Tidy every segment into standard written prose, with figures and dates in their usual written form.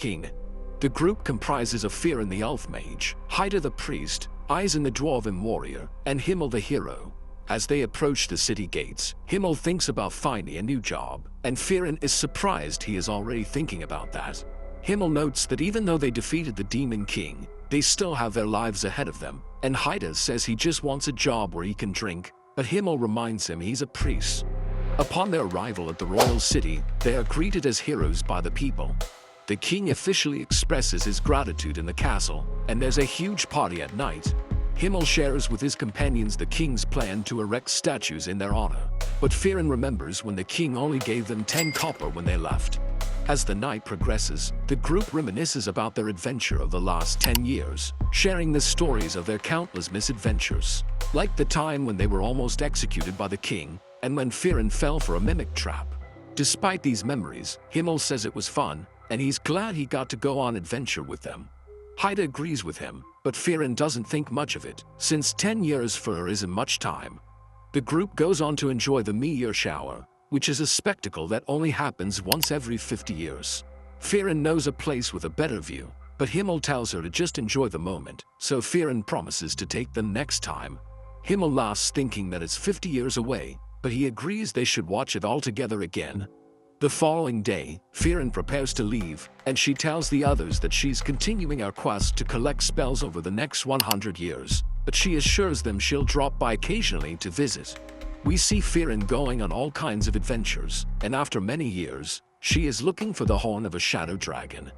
king. The group comprises of Frieren the elf mage, Haida the priest, Eisen the dwarven warrior, and Himmel the hero. As they approach the city gates, Himmel thinks about finding a new job, and Frieren is surprised he is already thinking about that. Himmel notes that even though they defeated the Demon King, they still have their lives ahead of them, and Haida says he just wants a job where he can drink, but Himmel reminds him he's a priest. Upon their arrival at the royal city, they are greeted as heroes by the people. The king officially expresses his gratitude in the castle, and there's a huge party at night. Himmel shares with his companions the king's plan to erect statues in their honor, but Frieren remembers when the king only gave them 10 copper when they left. As the night progresses, the group reminisces about their adventure of the last 10 years, sharing the stories of their countless misadventures, like the time when they were almost executed by the king, and when Frieren fell for a mimic trap. Despite these memories, Himmel says it was fun, and he's glad he got to go on adventure with them. Haida agrees with him, but Frieren doesn't think much of it, since 10 years for her isn't much time. The group goes on to enjoy the meteor shower, which is a spectacle that only happens once every 50 years. Frieren knows a place with a better view, but Himmel tells her to just enjoy the moment, so Frieren promises to take them next time. Himmel laughs thinking that it's 50 years away, but he agrees they should watch it all together again. The following day, Frieren prepares to leave, and she tells the others that she's continuing her quest to collect spells over the next 100 years, but she assures them she'll drop by occasionally to visit. We see Frieren going on all kinds of adventures, and after many years, she is looking for the horn of a shadow dragon.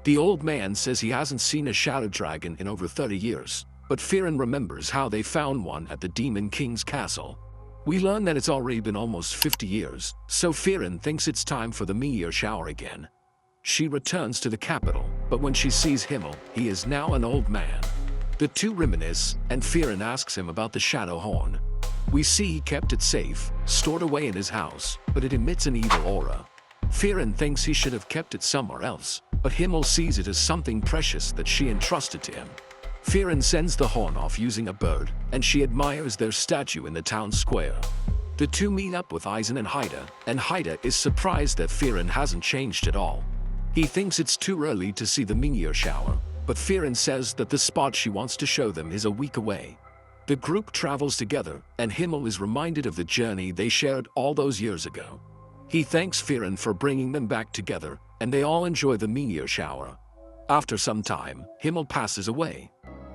The old man says he hasn't seen a shadow dragon in over 30 years, but Frieren remembers how they found one at the Demon King's castle. We learn that it's already been almost 50 years, so Frieren thinks it's time for the meteor shower again. She returns to the capital, but when she sees Himmel, he is now an old man. The two reminisce, and Frieren asks him about the shadow horn. We see he kept it safe, stored away in his house, but it emits an evil aura. Frieren thinks he should have kept it somewhere else, but Himmel sees it as something precious that she entrusted to him. Frieren sends the horn off using a bird, and she admires their statue in the town square. The two meet up with Eisen and Haida is surprised that Frieren hasn't changed at all. He thinks it's too early to see the meteor shower, but Frieren says that the spot she wants to show them is a week away. The group travels together, and Himmel is reminded of the journey they shared all those years ago. He thanks Frieren for bringing them back together, and they all enjoy the meteor shower. After some time, Himmel passes away.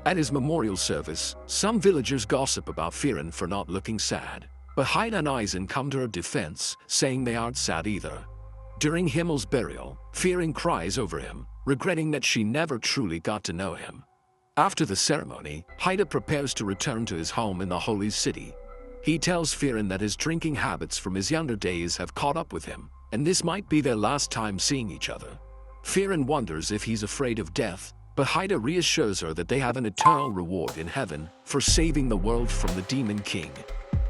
At his memorial service, some villagers gossip about Frieren for not looking sad, but Haida and Eisen come to her defense, saying they aren't sad either. During Himmel's burial, Frieren cries over him, regretting that she never truly got to know him. After the ceremony, Haida prepares to return to his home in the Holy City. He tells Frieren that his drinking habits from his younger days have caught up with him, and this might be their last time seeing each other. Frieren wonders if he's afraid of death, but Haida reassures her that they have an eternal reward in heaven for saving the world from the Demon King.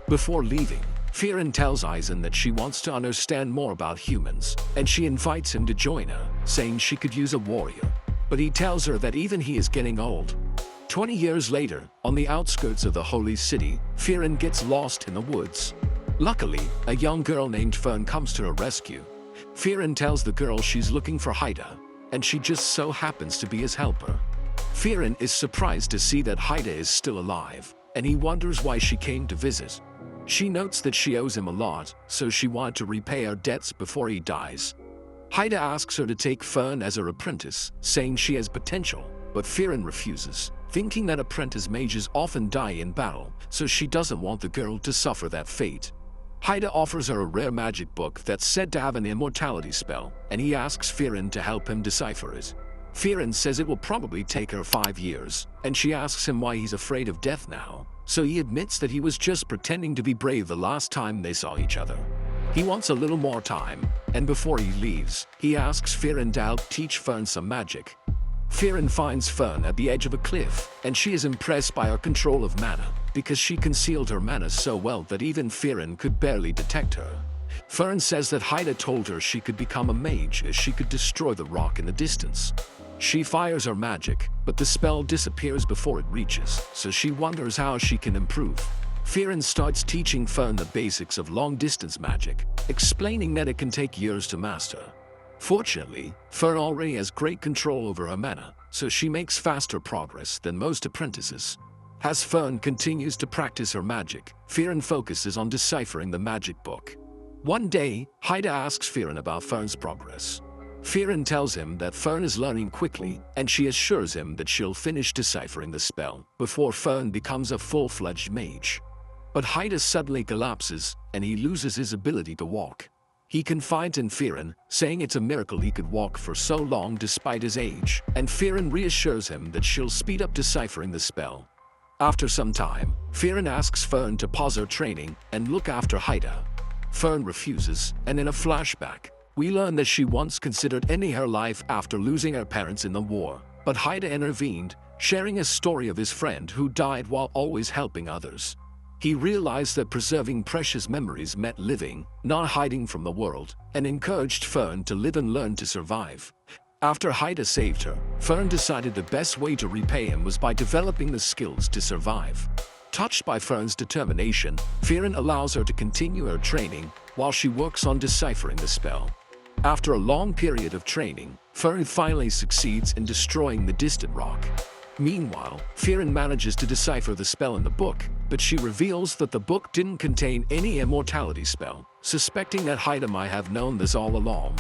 Before leaving, Frieren tells Eisen that she wants to understand more about humans, and she invites him to join her, saying she could use a warrior. But he tells her that even he is getting old. 20 years later, on the outskirts of the Holy City, Frieren gets lost in the woods. Luckily, a young girl named Fern comes to her rescue. Frieren tells the girl she's looking for Haida, and she just so happens to be his helper. Frieren is surprised to see that Haida is still alive, and he wonders why she came to visit. She notes that she owes him a lot, so she wanted to repay her debts before he dies. Haida asks her to take Fern as her apprentice, saying she has potential, but Frieren refuses, thinking that apprentice mages often die in battle, so she doesn't want the girl to suffer that fate. Haida offers her a rare magic book that's said to have an immortality spell, and he asks Frieren to help him decipher it. Frieren says it will probably take her 5 years, and she asks him why he's afraid of death now, so he admits that he was just pretending to be brave the last time they saw each other. He wants a little more time, and before he leaves, he asks Frieren to help teach Fern some magic. Frieren finds Fern at the edge of a cliff, and she is impressed by her control of mana, because she concealed her mana so well that even Frieren could barely detect her. Fern says that Haida told her she could become a mage as she could destroy the rock in the distance. She fires her magic, but the spell disappears before it reaches, so she wonders how she can improve. Frieren starts teaching Fern the basics of long-distance magic, explaining that it can take years to master. Fortunately, Fern already has great control over her mana, so she makes faster progress than most apprentices. As Fern continues to practice her magic, Frieren focuses on deciphering the magic book. One day, Haida asks Frieren about Fern's progress. Frieren tells him that Fern is learning quickly, and she assures him that she'll finish deciphering the spell before Fern becomes a full-fledged mage. But Haida suddenly collapses, and he loses his ability to walk. He confides in Frieren, saying it's a miracle he could walk for so long despite his age, and Frieren reassures him that she'll speed up deciphering the spell. After some time, Frieren asks Fern to pause her training and look after Haida. Fern refuses, and in a flashback, we learn that she once considered ending her life after losing her parents in the war, but Haida intervened, sharing a story of his friend who died while always helping others. He realized that preserving precious memories meant living, not hiding from the world, and encouraged Fern to live and learn to survive. After Haida saved her, Fern decided the best way to repay him was by developing the skills to survive. Touched by Fern's determination, Frieren allows her to continue her training while she works on deciphering the spell. After a long period of training, Fern finally succeeds in destroying the distant rock. Meanwhile, Frieren manages to decipher the spell in the book, but she reveals that the book didn't contain any immortality spell, suspecting that Haida might have known this all along.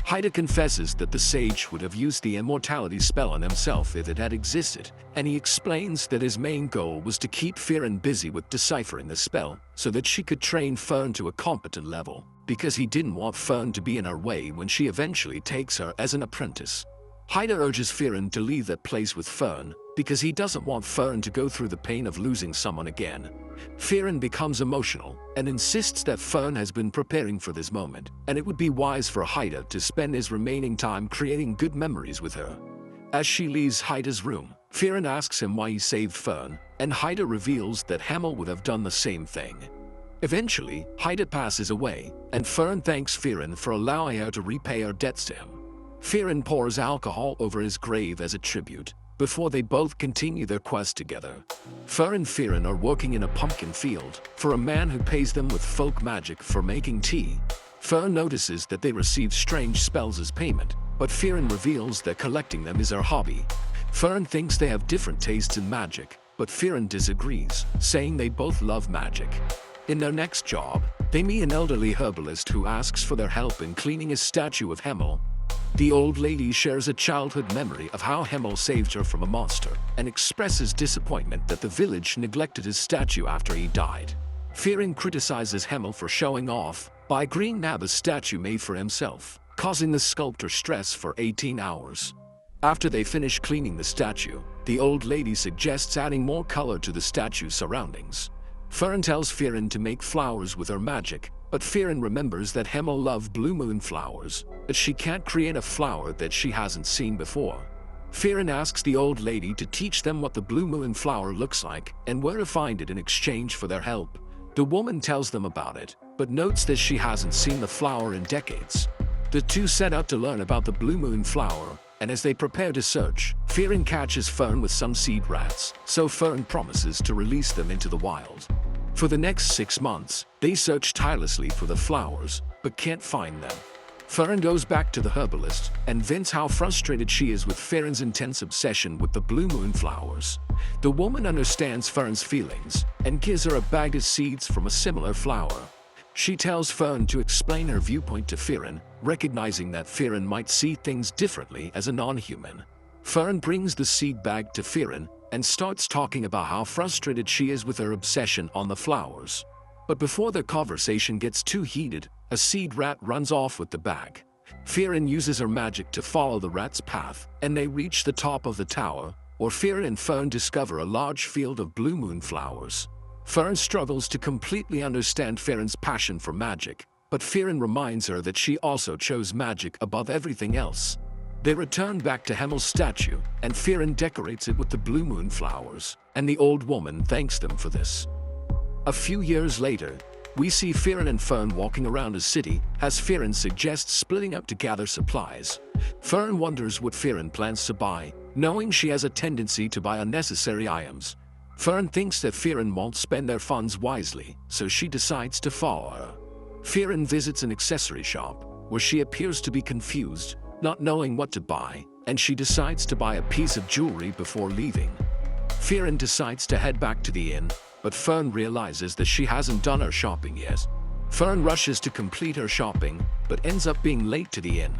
Haida confesses that the sage would have used the immortality spell on himself if it had existed, and he explains that his main goal was to keep Frieren busy with deciphering the spell so that she could train Fern to a competent level, because he didn't want Fern to be in her way when she eventually takes her as an apprentice. Haida urges Frieren to leave that place with Fern because he doesn't want Fern to go through the pain of losing someone again. Frieren becomes emotional and insists that Fern has been preparing for this moment, and it would be wise for Haida to spend his remaining time creating good memories with her. As she leaves Haida's room, Frieren asks him why he saved Fern, and Haida reveals that Hamel would have done the same thing. Eventually, Haida passes away, and Fern thanks Frieren for allowing her to repay her debts to him. Frieren pours alcohol over his grave as a tribute, before they both continue their quest together. Fern and Frieren are working in a pumpkin field for a man who pays them with folk magic for making tea. Fern notices that they receive strange spells as payment, but Frieren reveals that collecting them is her hobby. Fern thinks they have different tastes in magic, but Frieren disagrees, saying they both love magic. In their next job, they meet an elderly herbalist who asks for their help in cleaning a statue of Hamel. The old lady shares a childhood memory of how Hamel saved her from a monster and expresses disappointment that the village neglected his statue after he died. Frieren criticizes Hamel for showing off by agreeing to have a statue made for himself, causing the sculptor stress for 18 hours. After they finish cleaning the statue, the old lady suggests adding more color to the statue's surroundings. Fern tells Frieren to make flowers with her magic, but Frieren remembers that Hamel loved blue moon flowers, but she can't create a flower that she hasn't seen before. Frieren asks the old lady to teach them what the blue moon flower looks like and where to find it in exchange for their help. The woman tells them about it, but notes that she hasn't seen the flower in decades. The two set out to learn about the blue moon flower, and as they prepare to search, Frieren catches Fern with some seed rats, so Fern promises to release them into the wild. For the next 6 months, they search tirelessly for the flowers, but can't find them. Fern goes back to the herbalist and vents how frustrated she is with Frieren's intense obsession with the blue moon flowers. The woman understands Fern's feelings and gives her a bag of seeds from a similar flower. She tells Fern to explain her viewpoint to Frieren, recognizing that Frieren might see things differently as a non-human. Fern brings the seed bag to Frieren and starts talking about how frustrated she is with her obsession on the flowers. But before their conversation gets too heated, a seed rat runs off with the bag. Frieren uses her magic to follow the rat's path, and they reach the top of the tower, where Frieren and Fern discover a large field of blue moon flowers. Fern struggles to completely understand Frieren's passion for magic, but Frieren reminds her that she also chose magic above everything else. They return back to Hamel's statue, and Frieren decorates it with the blue moon flowers, and the old woman thanks them for this. A few years later, we see Frieren and Fern walking around a city as Frieren suggests splitting up to gather supplies. Fern wonders what Frieren plans to buy, knowing she has a tendency to buy unnecessary items. Fern thinks that Frieren won't spend their funds wisely, so she decides to follow her. Frieren visits an accessory shop, where she appears to be confused, not knowing what to buy, and she decides to buy a piece of jewelry before leaving. Frieren decides to head back to the inn, but Fern realizes that she hasn't done her shopping yet. Fern rushes to complete her shopping, but ends up being late to the inn.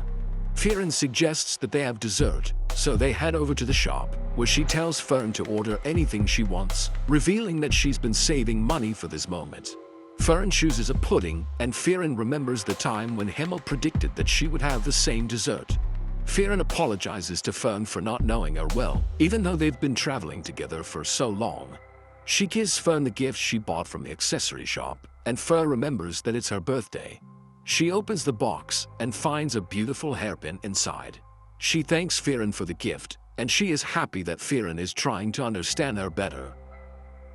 Frieren suggests that they have dessert, so they head over to the shop, where she tells Fern to order anything she wants, revealing that she's been saving money for this moment. Fern chooses a pudding, and Frieren remembers the time when Himmel predicted that she would have the same dessert. Frieren apologizes to Fern for not knowing her well, even though they've been traveling together for so long. She gives Fern the gift she bought from the accessory shop, and Fern remembers that it's her birthday. She opens the box and finds a beautiful hairpin inside. She thanks Frieren for the gift, and she is happy that Frieren is trying to understand her better.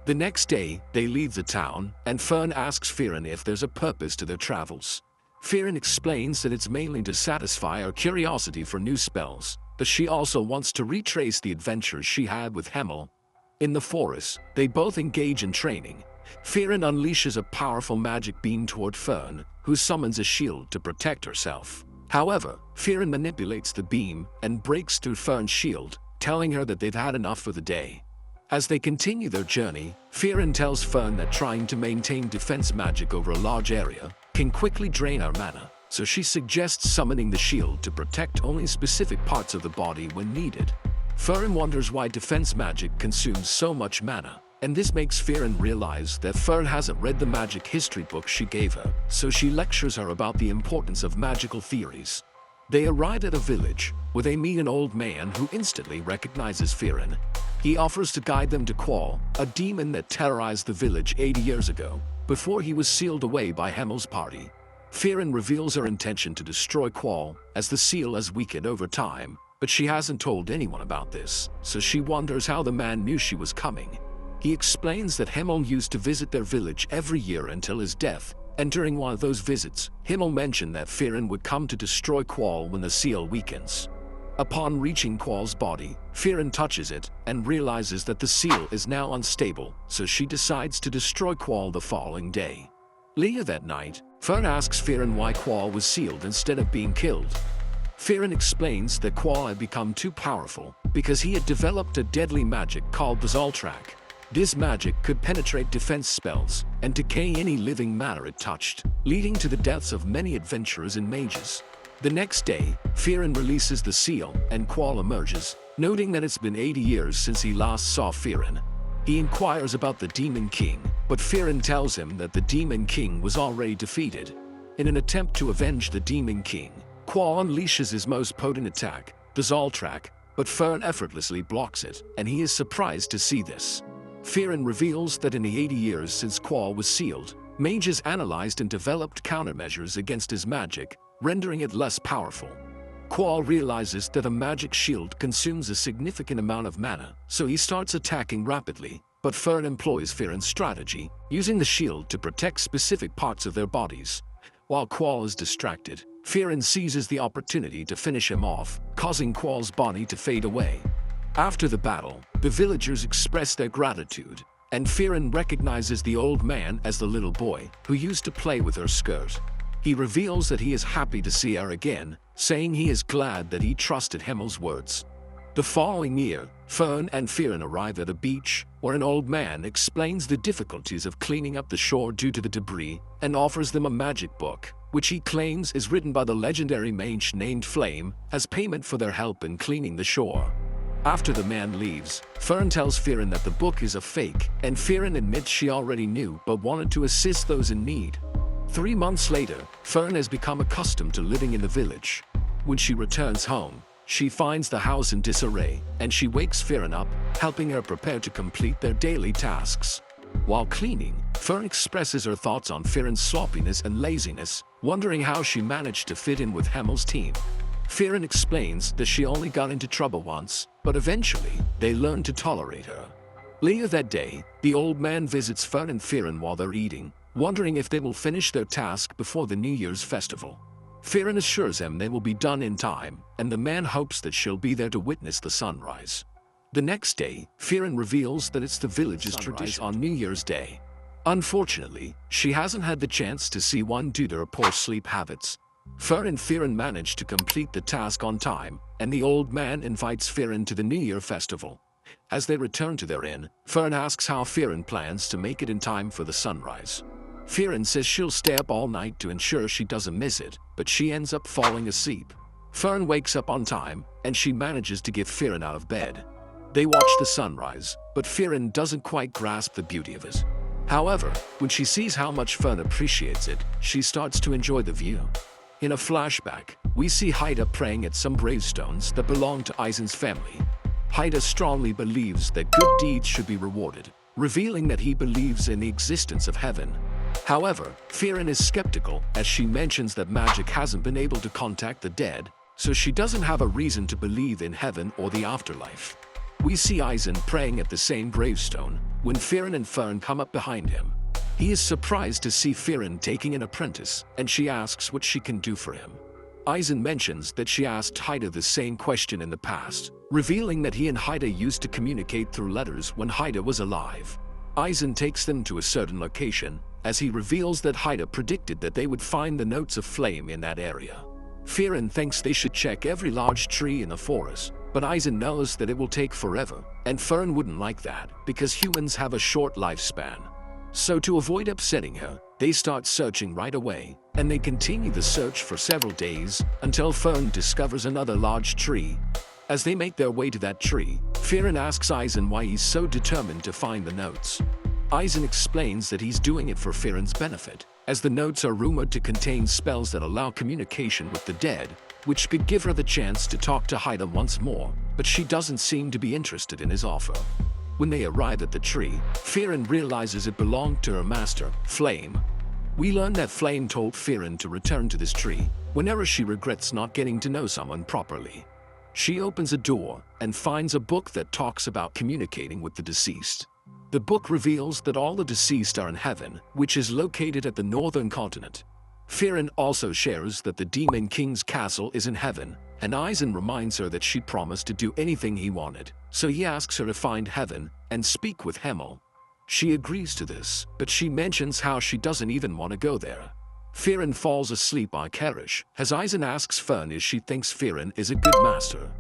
The next day, they leave the town, and Fern asks Frieren if there's a purpose to their travels. Frieren explains that it's mainly to satisfy her curiosity for new spells, but she also wants to retrace the adventures she had with Himmel. In the forest, they both engage in training. Frieren unleashes a powerful magic beam toward Fern, who summons a shield to protect herself. However, Frieren manipulates the beam and breaks through Fern's shield, telling her that they've had enough for the day. As they continue their journey, Frieren tells Fern that trying to maintain defense magic over a large area can quickly drain her mana, so she suggests summoning the shield to protect only specific parts of the body when needed. Fern wonders why defense magic consumes so much mana, and this makes Frieren realize that Fern hasn't read the magic history book she gave her, so she lectures her about the importance of magical theories. They arrive at a village, where they meet an old man who instantly recognizes Frieren. He offers to guide them to Qual, a demon that terrorized the village 80 years ago, before he was sealed away by Himmel's party. Frieren reveals her intention to destroy Qual, as the seal has weakened over time, but she hasn't told anyone about this, so she wonders how the man knew she was coming. He explains that Himmel used to visit their village every year until his death, and during one of those visits, Himmel mentioned that Frieren would come to destroy Qual when the seal weakens. Upon reaching Qual's body, Frieren touches it and realizes that the seal is now unstable, so she decides to destroy Qual the following day. Later that night, Fern asks Frieren why Qual was sealed instead of being killed. Frieren explains that Qual had become too powerful because he had developed a deadly magic called the Zoltrak. This magic could penetrate defense spells and decay any living matter it touched, leading to the deaths of many adventurers and mages. The next day, Frieren releases the seal and Qual emerges, noting that it's been 80 years since he last saw Frieren. He inquires about the Demon King, but Frieren tells him that the Demon King was already defeated. In an attempt to avenge the Demon King, Qual unleashes his most potent attack, the Zoltrak, but Fern effortlessly blocks it, and he is surprised to see this. Frieren reveals that in the 80 years since Qual was sealed, mages analyzed and developed countermeasures against his magic, rendering it less powerful. Qual realizes that a magic shield consumes a significant amount of mana, so he starts attacking rapidly, but Fern employs Frieren's strategy, using the shield to protect specific parts of their bodies. While Qual is distracted, Frieren seizes the opportunity to finish him off, causing Qual's body to fade away. After the battle, the villagers express their gratitude, and Frieren recognizes the old man as the little boy who used to play with her skirt. He reveals that he is happy to see her again, saying he is glad that he trusted Himmel's words. The following year, Fern and Frieren arrive at a beach, where an old man explains the difficulties of cleaning up the shore due to the debris, and offers them a magic book, which he claims is written by the legendary mage named Flame, as payment for their help in cleaning the shore. After the man leaves, Fern tells Frieren that the book is a fake, and Frieren admits she already knew but wanted to assist those in need. 3 months later, Fern has become accustomed to living in the village. When she returns home, she finds the house in disarray, and she wakes Frieren up, helping her prepare to complete their daily tasks. While cleaning, Fern expresses her thoughts on Frieren's sloppiness and laziness, wondering how she managed to fit in with Himmel's team. Frieren explains that she only got into trouble once, but eventually, they learned to tolerate her. Later that day, the old man visits Fern and Frieren while they're eating, wondering if they will finish their task before the New Year's festival. Frieren assures him they will be done in time, and the man hopes that she'll be there to witness the sunrise. The next day, Frieren reveals that it's the village's tradition on New Year's Day. Unfortunately, she hasn't had the chance to see one due to her poor sleep habits. Fern and Frieren manage to complete the task on time, and the old man invites Frieren to the New Year festival. As they return to their inn, Fern asks how Frieren plans to make it in time for the sunrise. Frieren says she'll stay up all night to ensure she doesn't miss it, but she ends up falling asleep. Fern wakes up on time, and she manages to get Frieren out of bed. They watch the sunrise, but Frieren doesn't quite grasp the beauty of it. However, when she sees how much Fern appreciates it, she starts to enjoy the view. In a flashback, we see Haida praying at some gravestones that belong to Eisen's family. Haida strongly believes that good deeds should be rewarded, revealing that he believes in the existence of heaven. However, Frieren is skeptical as she mentions that magic hasn't been able to contact the dead, so she doesn't have a reason to believe in heaven or the afterlife. We see Eisen praying at the same gravestone when Frieren and Fern come up behind him. He is surprised to see Frieren taking an apprentice, and she asks what she can do for him. Eisen mentions that she asked Haida the same question in the past, revealing that he and Haida used to communicate through letters when Haida was alive. Eisen takes them to a certain location, as he reveals that Haida predicted that they would find the notes of flame in that area. Frieren thinks they should check every large tree in the forest, but Eisen knows that it will take forever, and Fern wouldn't like that because humans have a short lifespan. So to avoid upsetting her, they start searching right away, and they continue the search for several days until Fern discovers another large tree. As they make their way to that tree, Frieren asks Eisen why he's so determined to find the notes. Eisen explains that he's doing it for Frieren's benefit, as the notes are rumored to contain spells that allow communication with the dead, which could give her the chance to talk to Haida once more, but she doesn't seem to be interested in his offer. When they arrive at the tree, Frieren realizes it belonged to her master, Flame. We learn that Flame told Frieren to return to this tree whenever she regrets not getting to know someone properly. She opens a door and finds a book that talks about communicating with the deceased. The book reveals that all the deceased are in heaven, which is located at the northern continent. Frieren also shares that the Demon King's castle is in heaven, and Eisen reminds her that she promised to do anything he wanted, so he asks her to find heaven and speak with Himmel. She agrees to this, but she mentions how she doesn't even want to go there. Frieren falls asleep on Karish, as Eisen asks Fern if she thinks Frieren is a good master.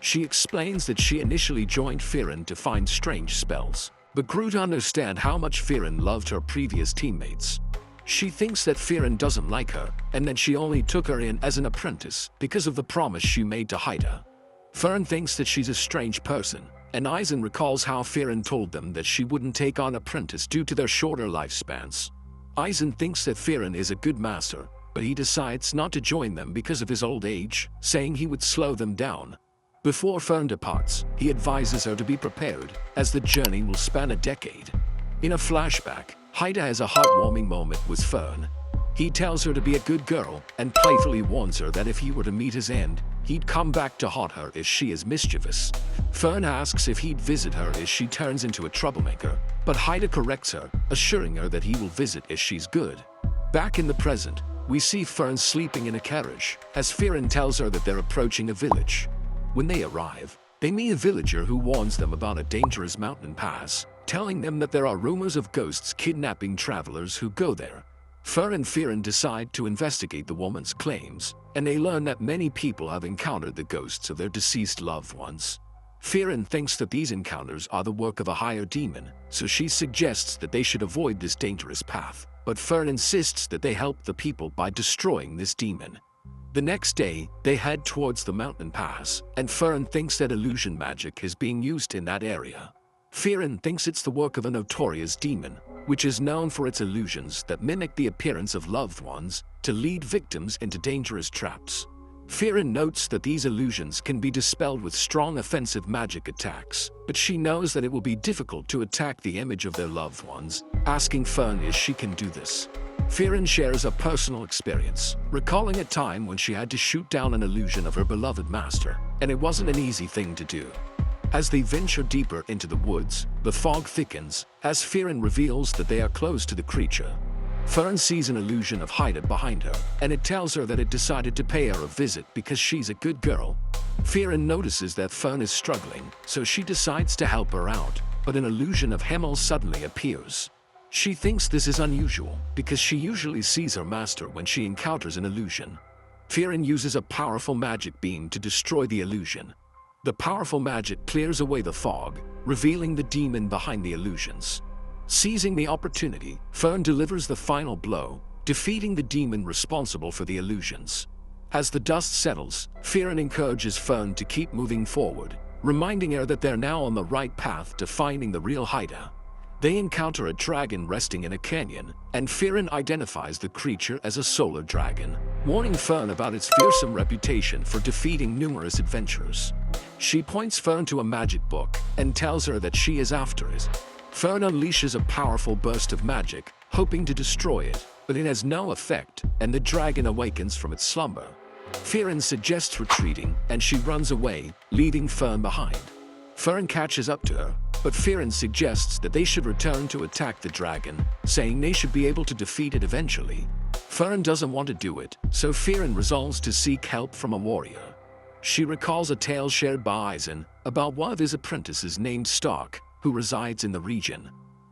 She explains that she initially joined Frieren to find strange spells, but grew to understand how much Frieren loved her previous teammates. She thinks that Frieren doesn't like her, and that she only took her in as an apprentice because of the promise she made to Haida. Fern thinks that she's a strange person, and Eisen recalls how Frieren told them that she wouldn't take on apprentice due to their shorter lifespans. Eisen thinks that Frieren is a good master, but he decides not to join them because of his old age, saying he would slow them down. Before Fern departs, he advises her to be prepared, as the journey will span a decade. In a flashback, Haida has a heartwarming moment with Fern. He tells her to be a good girl and playfully warns her that if he were to meet his end, he'd come back to haunt her if she is mischievous. Fern asks if he'd visit her if she turns into a troublemaker, but Haida corrects her, assuring her that he will visit if she's good. Back in the present, we see Fern sleeping in a carriage, as Frieren tells her that they're approaching a village. When they arrive, they meet a villager who warns them about a dangerous mountain pass, telling them that there are rumors of ghosts kidnapping travelers who go there. Fern and Frieren decide to investigate the woman's claims, and they learn that many people have encountered the ghosts of their deceased loved ones. Frieren thinks that these encounters are the work of a higher demon, so she suggests that they should avoid this dangerous path, but Fern insists that they help the people by destroying this demon. The next day, they head towards the mountain pass, and Fern thinks that illusion magic is being used in that area. Frieren thinks it's the work of a notorious demon, which is known for its illusions that mimic the appearance of loved ones to lead victims into dangerous traps. Frieren notes that these illusions can be dispelled with strong offensive magic attacks, but she knows that it will be difficult to attack the image of their loved ones, asking Fern if she can do this. Frieren shares a personal experience, recalling a time when she had to shoot down an illusion of her beloved master, and it wasn't an easy thing to do. As they venture deeper into the woods, the fog thickens, as Frieren reveals that they are close to the creature. Fern sees an illusion of Haida behind her, and it tells her that it decided to pay her a visit because she's a good girl. Frieren notices that Fern is struggling, so she decides to help her out, but an illusion of Himmel suddenly appears. She thinks this is unusual, because she usually sees her master when she encounters an illusion. Frieren uses a powerful magic beam to destroy the illusion. The powerful magic clears away the fog, revealing the demon behind the illusions. Seizing the opportunity, Frieren delivers the final blow, defeating the demon responsible for the illusions. As the dust settles, Frieren encourages Frieren to keep moving forward, reminding her that they're now on the right path to finding the real hideout. They encounter a dragon resting in a canyon, and Frieren identifies the creature as a solar dragon, warning Frieren about its fearsome reputation for defeating numerous adventurers. She points Frieren to a magic book and tells her that she is after it. Frieren unleashes a powerful burst of magic, hoping to destroy it, but it has no effect, and the dragon awakens from its slumber. Frieren suggests retreating, and she runs away, leaving Frieren behind. Frieren catches up to her, but Frieren suggests that they should return to attack the dragon, saying they should be able to defeat it eventually. Frieren doesn't want to do it, so Frieren resolves to seek help from a warrior. She recalls a tale shared by Eisen about one of his apprentices named Stark, who resides in the region.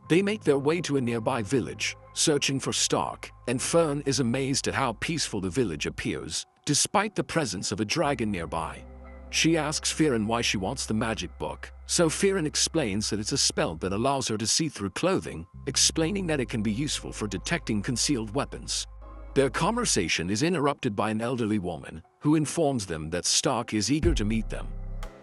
They make their way to a nearby village, searching for Stark, and Frieren is amazed at how peaceful the village appears, despite the presence of a dragon nearby. She asks Frieren why she wants the magic book, so Frieren explains that it's a spell that allows her to see through clothing, explaining that it can be useful for detecting concealed weapons. Their conversation is interrupted by an elderly woman, who informs them that Stark is eager to meet them.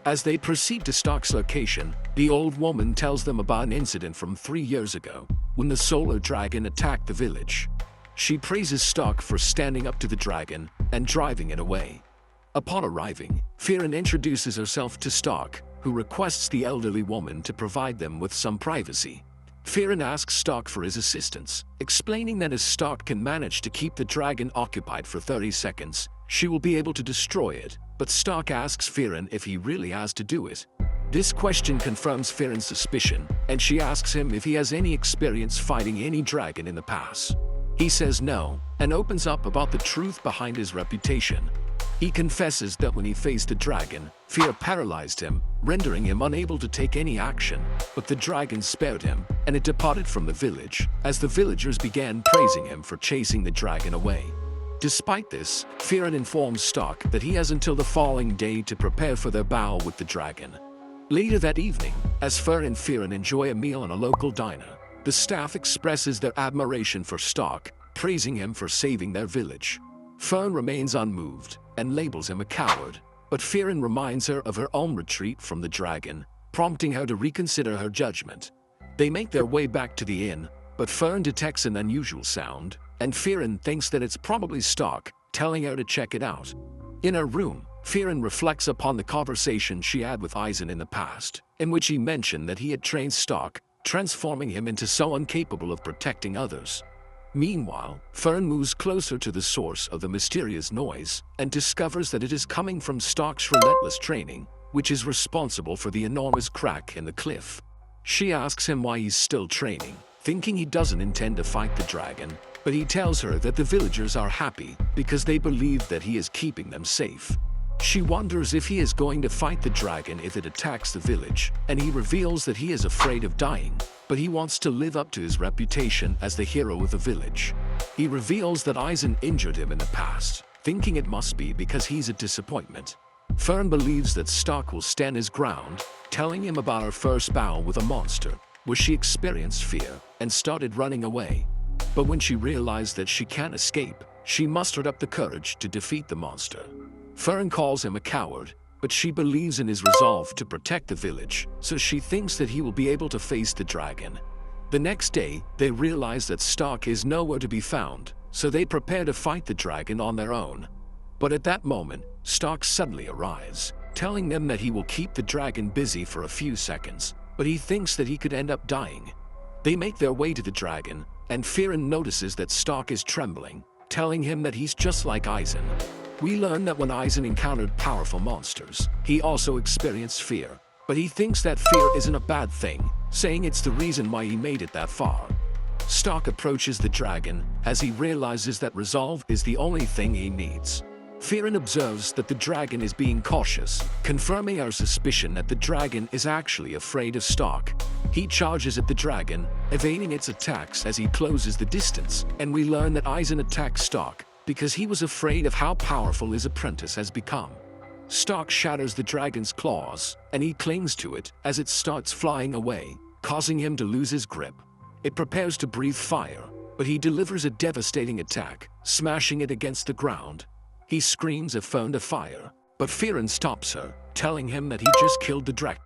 As they proceed to Stark's location, the old woman tells them about an incident from 3 years ago, when the solar dragon attacked the village. She praises Stark for standing up to the dragon and driving it away. Upon arriving, Frieren introduces herself to Stark, who requests the elderly woman to provide them with some privacy. Frieren asks Stark for his assistance, explaining that as Stark can manage to keep the dragon occupied for 30 seconds, she will be able to destroy it, but Stark asks Frieren if he really has to do it. This question confirms Frieren's suspicion, and she asks him if he has any experience fighting any dragon in the past. He says no, and opens up about the truth behind his reputation. He confesses that when he faced the dragon, fear paralyzed him, rendering him unable to take any action, but the dragon spared him, and it departed from the village, as the villagers began praising him for chasing the dragon away. Despite this, Frieren informs Stark that he has until the following day to prepare for their battle with the dragon. Later that evening, as Frieren and Frieren enjoy a meal in a local diner, the staff expresses their admiration for Stark, praising him for saving their village. Frieren remains unmoved and labels him a coward, but Frieren reminds her of her own retreat from the dragon, prompting her to reconsider her judgment. They make their way back to the inn, but Frieren detects an unusual sound, and Frieren thinks that it's probably Stark, telling her to check it out. In her room, Frieren reflects upon the conversation she had with Eisen in the past, in which he mentioned that he had trained Stark, transforming him into so incapable of protecting others. Meanwhile, Frieren moves closer to the source of the mysterious noise and discovers that it is coming from Stark's relentless training, which is responsible for the enormous crack in the cliff. She asks him why he's still training, thinking he doesn't intend to fight the dragon, but he tells her that the villagers are happy because they believe that he is keeping them safe. She wonders if he is going to fight the dragon if it attacks the village, and he reveals that he is afraid of dying, but he wants to live up to his reputation as the hero of the village. He reveals that Eisen injured him in the past, thinking it must be because he's a disappointment. Frieren believes that Stark will stand his ground, telling him about her first battle with a monster, where she experienced fear and started running away. But when she realized that she can't escape, she mustered up the courage to defeat the monster. Frieren calls him a coward, but she believes in his resolve to protect the village, so she thinks that he will be able to face the dragon. The next day, they realize that Stark is nowhere to be found, so they prepare to fight the dragon on their own. But at that moment, Stark suddenly arrives, telling them that he will keep the dragon busy for a few seconds, but he thinks that he could end up dying. They make their way to the dragon, and Frieren notices that Stark is trembling, telling him that he's just like Eisen. We learn that when Eisen encountered powerful monsters, he also experienced fear, but he thinks that fear isn't a bad thing, saying it's the reason why he made it that far. Stark approaches the dragon as he realizes that resolve is the only thing he needs. Frieren observes that the dragon is being cautious, confirming our suspicion that the dragon is actually afraid of Stark. He charges at the dragon, evading its attacks as he closes the distance, and we learn that Eisen attacks Stark, because he was afraid of how powerful his apprentice has become. Stark shatters the dragon's claws, and he clings to it as it starts flying away, causing him to lose his grip. It prepares to breathe fire, but he delivers a devastating attack, smashing it against the ground. He screams a phone to fire, but Frieren stops her, telling him that he just killed the dragon.